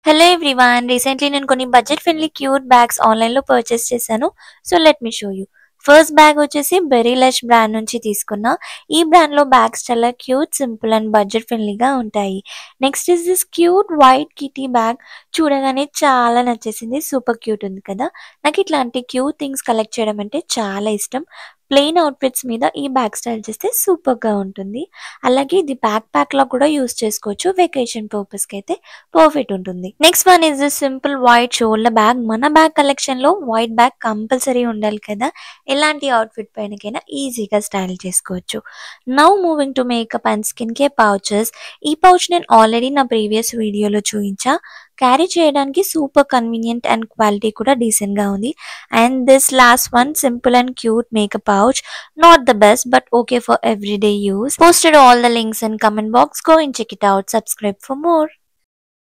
Hello everyone, recently నేను కొన్ని budget friendly cute bags ఆన్లైన్లో పర్చేస్ చేశాను. So let me show you. First bag వచ్చేసి బెరీ లష్ బ్రాండ్ నుంచి తీసుకున్నా. ఈ బ్రాండ్లో బ్యాగ్స్ చాలా క్యూట్, సింపుల్ అండ్ బడ్జెట్ ఫ్రెండ్లీగా ఉంటాయి. Next is this cute white kitty bag. చూడగానే చాలా నచ్చేసింది, సూపర్ క్యూట్ ఉంది కదా. నాకు ఇట్లాంటి క్యూట్ థింగ్స్ కలెక్ట్ చేయడం అంటే చాలా ఇష్టం. ప్లెయిన్ అవుట్ఫిట్స్ మీద ఈ బ్యాగ్ స్టైల్ చేస్తే సూపర్గా ఉంటుంది. అలాగే ఇది బ్యాక్ ప్యాక్లో కూడా యూస్ చేసుకోవచ్చు. వెకేషన్ పర్పస్కి అయితే పర్ఫెక్ట్ ఉంటుంది. Next one is this simple white shoulder bag. మన బ్యాగ్ కలెక్షన్ లో వైట్ బ్యాగ్ కంపల్సరీ ఉండాలి కదా. ఎలాంటి అవుట్ఫిట్ పైనకైనా ఈజీగా స్టైల్ చేసుకోవచ్చు. Now moving to make up and skin care pouches. ఈ పౌచ్ నేను ఆల్రెడీ నా ప్రీవియస్ వీడియోలో చూపించా. క్యారీ చేయడానికి సూపర్ కన్వీనియంట్ అండ్ క్వాలిటీ కూడా డీసెంట్ గా ఉంది. And this last one simple and cute makeup pouch. Not the best, but okay for everyday use. Posted all the links in comment box. Go and check it out. Subscribe for more.